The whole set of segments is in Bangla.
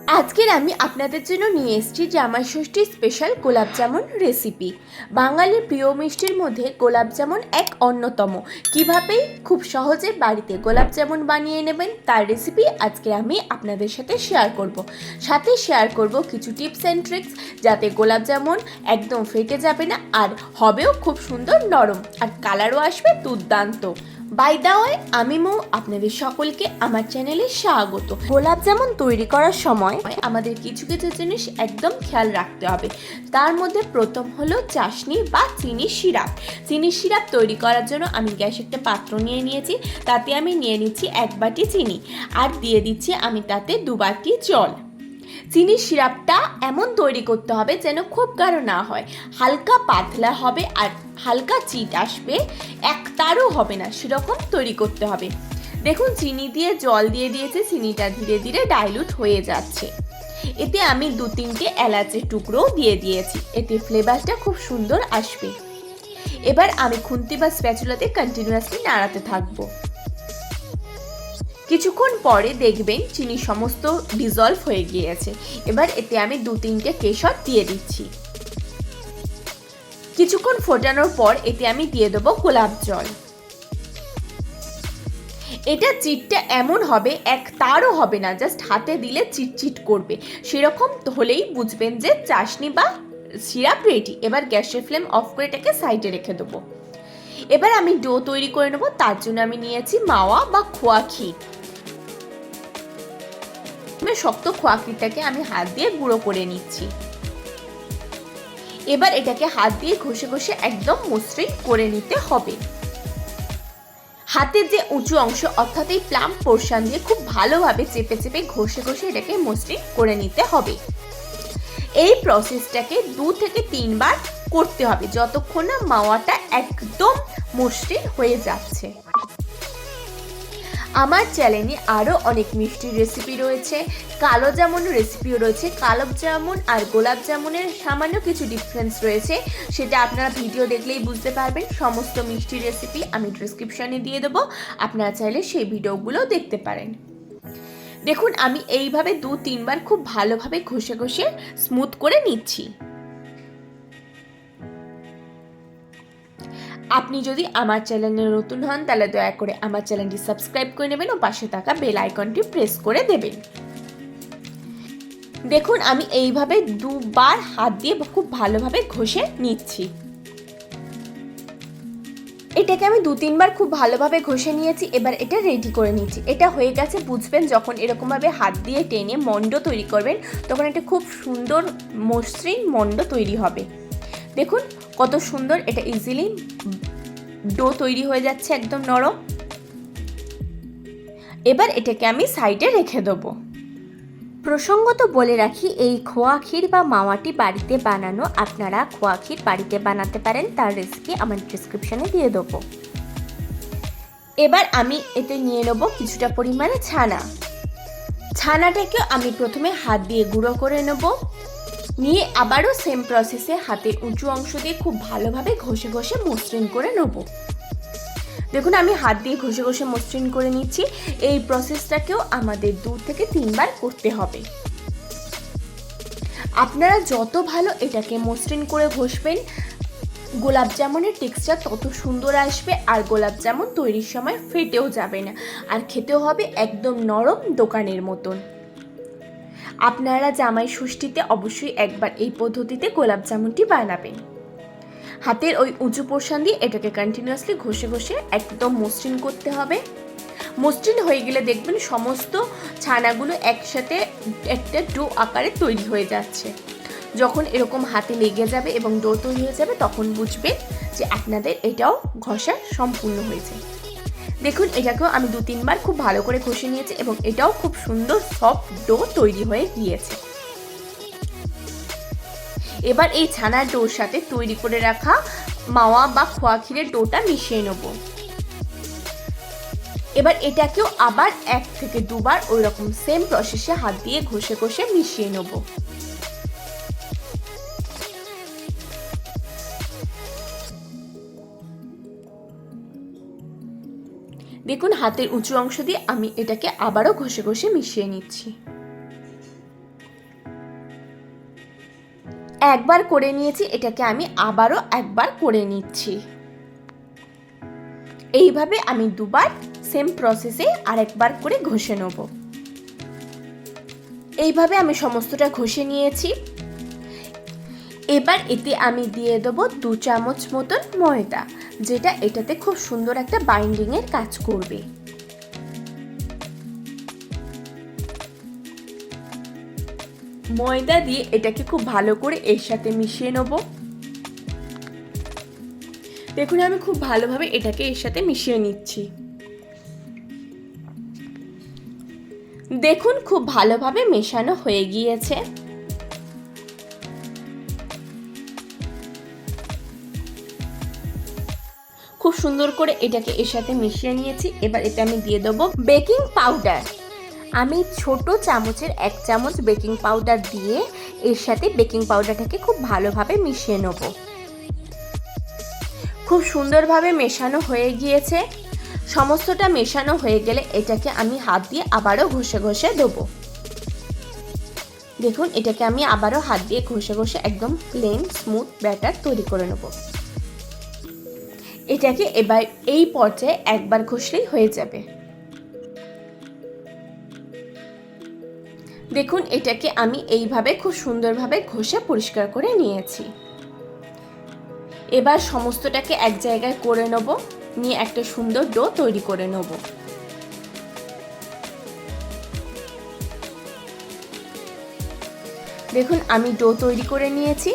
আজকের আমি আপনাদের জন্য নিয়ে এসেছি জামাই ষষ্ঠীর স্পেশাল গোলাপ জামুন রেসিপি। বাঙালির প্রিয় মিষ্টির মধ্যে গোলাপ জামুন এক অন্যতম। কিভাবে খুব সহজে বাড়িতে গোলাপ জামুন বানিয়ে নেবেন তার রেসিপি আজকে আমি আপনাদের সাথে শেয়ার করব। সাথে শেয়ার করব কিছু টিপস অ্যান্ড ট্রিক্স, যাতে গোলাপ জামুন একদম ফেটে যাবে না আর হবেও খুব সুন্দর নরম, আর কালারও আসবে দুর্দান্ত। বাই দা ওয়ে, আমি মৌ, আপনাদের সকলকে আমার চ্যানেলে স্বাগত। গোলাপ জামুন তৈরি করার সময় আমাদের কিছু কিছু জিনিস একদম খেয়াল রাখতে হবে। তার মধ্যে প্রথম হলো চাশনি বা চিনি সিরাপ। চিনি সিরাপ তৈরি করার জন্য আমি গ্যাসে একটা পাত্র নিয়ে নিয়েছি, তাতে আমি নিয়ে নিচ্ছি 1 বাটি চিনি, আর দিয়ে দিচ্ছি আমি তাতে 2 বাটি জল। চিনির সিরাপটা এমন তৈরি করতে হবে যেন খুব গাঢ় না হয়, হালকা পাতলা হবে আর হালকা চিট আসবে, একতারও হবে না, সেরকম তৈরি করতে হবে। দেখুন, চিনি দিয়ে জল দিয়ে দিয়েছে, চিনিটা ধীরে ধীরে ডাইলুট হয়ে যাচ্ছে। এতে আমি 2-3টে এলাচের টুকরোও দিয়ে দিয়েছি, এতে ফ্লেভারটা খুব সুন্দর আসবে। এবার আমি খুন্তি বা স্প্যাচুলাতে কন্টিনিউয়াসলি নাড়াতে থাকবো। কিছুক্ষণ পরে দেখবেন চিনি সমস্ত ডিজলভ হয়ে গিয়েছে। এবার এতে আমি 2-3টে কেশর দিয়ে দিচ্ছি। কিছুক্ষণ ফোটানোর পর এতে আমি দিয়ে দেবো গোলাপ জল। এটা চিটটা এমন হবে, এক তারও হবে না, জাস্ট হাতে দিলে চিটচিট করবে, সেরকম হলেই বুঝবেন যে চাশনি বা সিরাপ রেডি। এবার গ্যাসের ফ্লেম অফ করে এটাকে সাইডে রেখে দেবো। এবার আমি ডো তৈরি করে নেবো। তার জন্য আমি নিয়েছি মাওয়া বা খোয়া ক্ষীর। শক্ত খোয়া ক্ষীরটাকে আমি হাত দিয়ে গুঁড়ো করে নিচ্ছি। এবার এটাকে হাত দিয়ে ঘষে ঘষে একদম মসৃণ করে নিতে হবে। হাতের যে উঁচু অংশ অর্থাৎ এই প্লাম পোর্শন দিয়ে খুব ভালোভাবে চেপে চেপে ঘষে ঘষে এটাকে মসৃণ করে নিতে হবে। এই প্রসেসটাকে 2 থেকে 3 বার করতে হবে, যতক্ষণ না মাওয়াটা একদম মসৃণ হয়ে যাচ্ছে। আমার চ্যানেলে আরও অনেক মিষ্টির রেসিপি রয়েছে, কালো জামুন রেসিপিও রয়েছে। কালো জামুন আর গোলাপ জামুনের সামান্য কিছু ডিফারেন্স রয়েছে, সেটা আপনারা ভিডিও দেখলেই বুঝতে পারবেন। সমস্ত মিষ্টির রেসিপি আমি ডেসক্রিপশনে দিয়ে দেবো, আপনারা চাইলে সেই ভিডিওগুলো দেখতে পারেন। দেখুন, আমি এইভাবে 2-3 বার খুব ভালোভাবে ঘষে ঘষে স্মুথ করে নিচ্ছি। আপনি যদি আমার চ্যানেলে নতুন হন তাহলে দয়া করে আমার চ্যানেলটি সাবস্ক্রাইব করে নেবেন ও পাশে থাকা বেল আইকনটি প্রেস করে দেবেন। দেখুন, আমি এইভাবে 2 বার হাত দিয়ে খুব ভালোভাবে ঘষে নিচ্ছি। এটাকে আমি 2-3 বার খুব ভালোভাবে ঘষে নিয়েছি। এবার এটা রেডি করে নিচ্ছি। এটা হয়ে গেছে বুঝবেন যখন এরকমভাবে হাত দিয়ে টেনে মন্ড তৈরি করবেন, তখন এটা খুব সুন্দর মসৃণ মন্ড তৈরি হবে। দেখুন কত সুন্দর এটা ইজিলি ডো তৈরি হয়ে যাচ্ছে, একদম নরম। এবার এটাকে আমি সাইডে রেখে দেবো। প্রসঙ্গত বলে রাখি, এই খোয়া ক্ষীর বা মাওয়াটি বাড়িতে বানানো। আপনারা খোয়া ক্ষীর বাড়িতে বানাতে পারেন, তার রেসিপি আমার ডিসক্রিপশনে দিয়ে দেবো। এবার আমি এতে নিয়ে নেব কিছুটা পরিমাণে ছানা। ছানাটাকে আমি প্রথমে হাত দিয়ে গুঁড়ো করে নেব, নিয়ে আবারও সেম প্রসেসে হাতের উঁচু অংশ দিয়ে খুব ভালোভাবে ঘষে ঘষে মসৃণ করে নেব। দেখুন, আমি হাত দিয়ে ঘষে ঘষে মসৃণ করে নিচ্ছি। এই প্রসেসটাকেও আমাদের 2 থেকে 3 বার করতে হবে। আপনারা যত ভালো এটাকে মসৃণ করে ঘষবেন, গোলাপ জামুনের টেক্সচার তত সুন্দর আসবে, আর গোলাপ জামুন তৈরির সময় ফেটেও যাবে না, আর খেতেও হবে একদম নরম দোকানের মতন। আপনারা জামাই ষষ্ঠীতে অবশ্যই একবার এই পদ্ধতিতে গোলাপ জামুনটি বানাবেন। হাতের ওই উঁচু পোর্শন দিয়ে এটাকে কন্টিনিউয়াসলি ঘষে ঘষে একদম মসৃণ করতে হবে। মসৃণ হয়ে গেলে দেখবেন সমস্ত ছানাগুলো একসাথে একটা ডো আকারে তৈরি হয়ে যাচ্ছে। যখন এরকম হাতে লেগে যাবে এবং ডো তৈরি হয়ে যাবে, তখন বুঝবেন যে আপনাদের এটাও ঘষা সম্পূর্ণ হয়েছে। দেখুন, এটাকেও আমি 2-3 বার খুব ভালো করে ঘষে নিয়েছি এবং এটাও খুব সুন্দর সফট ডো তৈরি হয়ে গিয়েছে। এবার এই ছানার ডোর সাথে তৈরি করে রাখা মাওয়া বা খোয়া ক্ষীরের ডোটা মিশিয়ে নেব। এবার এটাকেও আবার 1 থেকে 2 বার ওই রকম সেম প্রসেসে হাত দিয়ে ঘষে ঘষে মিশিয়ে নেব। দেখুন, হাতের উঁচু অংশ দিয়ে আমি এটাকে আবারও ঘষে ঘষে মিশিয়ে নিচ্ছি। একবার করে নিয়েছি, এটাকে আমি আবারও একবার করে নিচ্ছি। এইভাবে আমি দুবার সেম প্রসেসে আরেকবার করে ঘষে নেব। এইভাবে আমি সমস্তটা ঘষে নিয়েছি। এবার এতে আমি দিয়ে দেবো 2 চামচ মতন ময়দা, যেটা এটাতে খুব সুন্দর একটা বাইন্ডিংয়ের কাজ করবে। ময়দা দিয়ে এটাকে খুব ভালো করে এর সাথে মিশিয়ে নেব। দেখুন আমি খুব ভালোভাবে এটাকে এর সাথে মিশিয়ে নিচ্ছি। দেখুন খুব ভালোভাবে মেশানো হয়ে গিয়েছে। খুব সুন্দর করে এটাকে এর সাথে মিশিয়ে নিয়েছি। এবার এতে আমি দিয়ে দেবো বেকিং পাউডার। আমি ছোট চামচের 1 চামচ বেকিং পাউডার দিয়ে এর সাথে বেকিং পাউডারটাকে খুব ভালোভাবে মিশিয়ে নেব। খুব সুন্দরভাবে মেশানো হয়ে গিয়েছে। সমস্তটা মেশানো হয়ে গেলে এটাকে আমি হাত দিয়ে আবারও ঘষে ঘষে দেবো। দেখুন এটাকে আমি আবারও হাত দিয়ে ঘষে ঘষে একদম প্লেন স্মুথ ব্যাটার তৈরি করে নেব। এটাকে এবার এই পর্যায়ে একবার ঘষলেই হয়ে যাবে। দেখুন এটাকে আমি এইভাবে খুব সুন্দরভাবে ঘষে পরিষ্কার করে নিয়েছি। এবার সমস্তটাকে এক জায়গায় করে নেব, নিয়ে একটা সুন্দর ডো তৈরি করে নেব। দেখুন আমি ডো তৈরি করে নিয়েছি।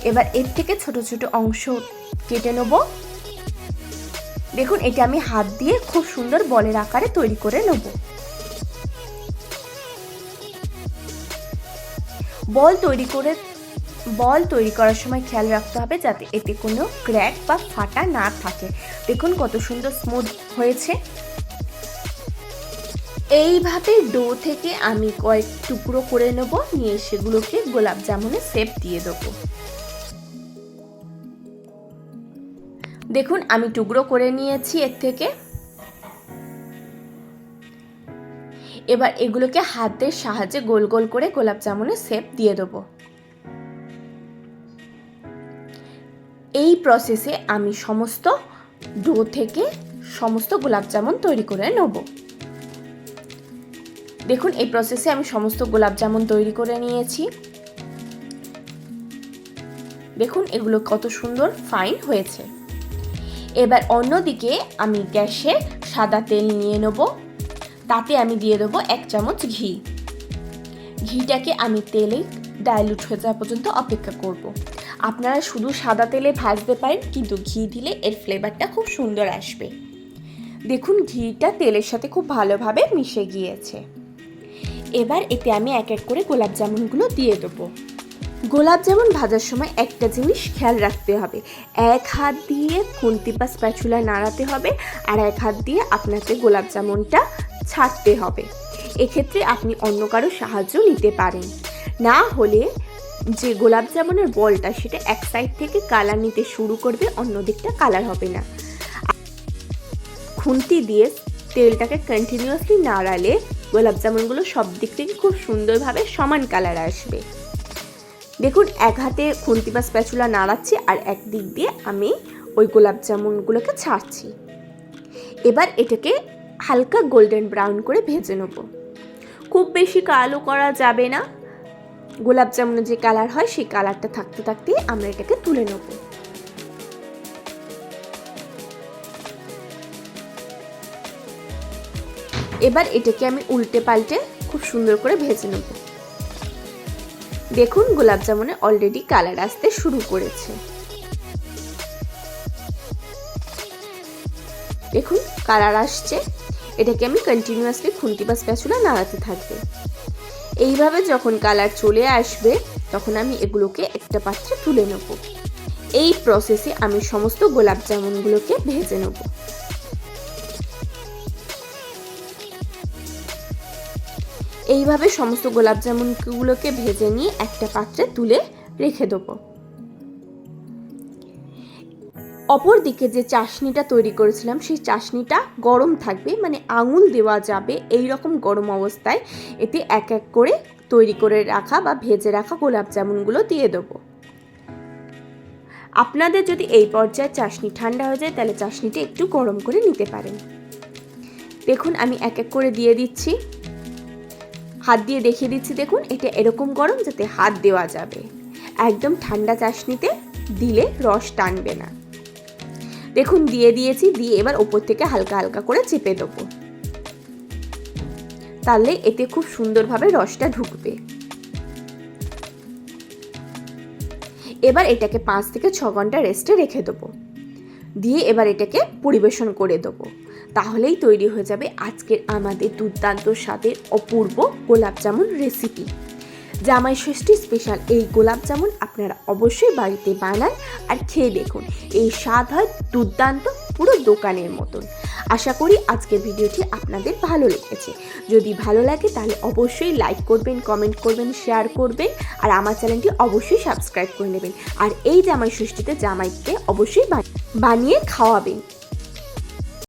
এবার এর থেকে ছোট ছোট অংশ কেটে নেব। দেখুন এটা আমি হাত দিয়ে খুব সুন্দর বলের আকারে তৈরি করে নেব। বল তৈরি করার সময় খেয়াল রাখতে হবে যাতে এতে কোনো ক্র্যাক বা ফাটা না থাকে। দেখুন কত সুন্দর স্মুথ হয়েছে। এইভাবে ডো থেকে আমি কয়েক টুকরো করে নেব, নিয়ে সেগুলোকে গোলাপ জামুনের শেপ দিয়ে দেবো। দেখুন আমি টুকরো করে নিয়েছি এর থেকে। এবার এগুলোকে হাতের সাহায্যে গোল গোল করে গোলাপ জামুনের শেপ দিয়ে দেবো। এই প্রসেসে আমি সমস্ত ডো থেকে সমস্ত গোলাপ জামুন তৈরি করে নেব। দেখুন এই প্রসেসে আমি সমস্ত গোলাপ জামুন তৈরি করে নিয়েছি। দেখুন এগুলো কত সুন্দর ফাইন হয়েছে। এবার অন্যদিকে আমি গ্যাসে সাদা তেল নিয়ে নেব। তাতে আমি দিয়ে দেবো 1 চামচ ঘি। ঘিটাকে আমি তেলে ডাইলুট হয়ে যাওয়া পর্যন্ত অপেক্ষা করব। আপনারা শুধু সাদা তেলে ভাজতে পারেন, কিন্তু ঘি দিলে এর ফ্লেভারটা খুব সুন্দর আসবে। দেখুন ঘিটা তেলের সাথে খুব ভালোভাবে মিশে গিয়েছে। এবার এতে আমি এক এক করে গোলাপ জামুনগুলো দিয়ে দেবো। গোলাপ জামুন ভাজার সময় একটা জিনিস খেয়াল রাখতে হবে, এক হাত দিয়ে খুন্তি বা স্প্যাচুলা নাড়াতে হবে, আর এক হাত দিয়ে আপনাকে গোলাপ জামুনটা ছাড়তে হবে। এক্ষেত্রে আপনি অন্য কারো সাহায্য নিতে পারেন, না হলে যে গোলাপ জামুনের বলটা সেটা এক সাইড থেকে কালার নিতে শুরু করবে, অন্য দিকটা কালার হবে না। খুন্তি দিয়ে তেলটাকে কন্টিনিউয়াসলি নাড়ালে গোলাপ জামুনগুলো সব দিক থেকে খুব সুন্দরভাবে সমান কালার আসবে। দেখুন এক হাতে খুন্তি বা স্প্যাচুলা নাড়াচ্ছি আর এক দিক দিয়ে আমি ওই গোলাপ জামুনগুলোকে ছাড়ছি। এবার এটাকে হালকা গোল্ডেন ব্রাউন করে ভেজে নেব। খুব বেশি কালো করা যাবে না, গোলাপ জামুনের যে কালার হয় সেই কালারটা থাকতে থাকতেই আমরা এটাকে তুলে নেব। এবার এটাকে আমি উল্টে পাল্টে খুব সুন্দর করে ভেজে নেব। দেখুন গোলাপ জামুনে অলরেডি কালার আসতে শুরু করেছে। দেখুন কালার আসছে। এটাকে আমি কন্টিনিউয়াসলি খুন্তি বা স্প্যাচুলা নাড়াতে থাকবে। এইভাবে যখন কালার চলে আসবে তখন আমি এগুলোকে একটা পাত্রে তুলে নেব। এই প্রসেসে আমি সমস্ত গোলাপ জামুনগুলোকে ভেজে নেব। এইভাবে সমস্ত গোলাপ জামুনগুলোকে ভেজে নিয়ে একটা পাত্রে তুলে রেখে দেবো। অপর দিকে যে চাশনিটা তৈরি করেছিলাম সেই চাশনিটা গরম থাকবে, মানে আঙুল দেওয়া যাবে এই রকম গরম অবস্থায় এতে এক এক করে তৈরি করে রাখা বা ভেজে রাখা গোলাপ জামুনগুলো দিয়ে দেবো। আপনাদের যদি এই পর্যায়ে চাশনি ঠান্ডা হয়ে যায় তাহলে চাশনিটা একটু গরম করে নিতে পারেন। দেখুন আমি এক এক করে দিয়ে দিচ্ছি, হাত দিয়ে দেখিয়ে দিচ্ছি। দেখুন এটা এরকম গরম যাতে হাত দেওয়া যাবে, একদম ঠান্ডা চাশনিতে দিলে রস টানবে না। দেখুন দিয়ে দিয়েছি, দিয়ে এবার ওপর থেকে হালকা হালকা করে চেপে দেবো, তাহলে এতে খুব সুন্দরভাবে রসটা ঢুকবে। এবার এটাকে 5 থেকে 6 ঘন্টা রেস্টে রেখে দেবো, দিয়ে এবার এটাকে পরিবেশন করে দেবো। তাহলেই তৈরি হয়ে যাবে আজকের আমাদের দুর্দান্ত স্বাদের অপূর্ব গোলাপ জামুন রেসিপি। জামাই ষষ্ঠী স্পেশাল এই গোলাপ জামুন আপনারা অবশ্যই বাড়িতে বানান আর খেয়ে দেখুন, এই স্বাদ হয় দুর্দান্ত, পুরো দোকানের মতন। আশা করি আজকের ভিডিওটি আপনাদের ভালো লেগেছে। যদি ভালো লাগে তাহলে অবশ্যই লাইক করবেন, কমেন্ট করবেন, শেয়ার করবেন আর আমার চ্যানেলটি অবশ্যই সাবস্ক্রাইব করে নেবেন। আর এই জামাই ষষ্ঠীতে জামাইকে অবশ্যই বানিয়ে খাওয়াবেন।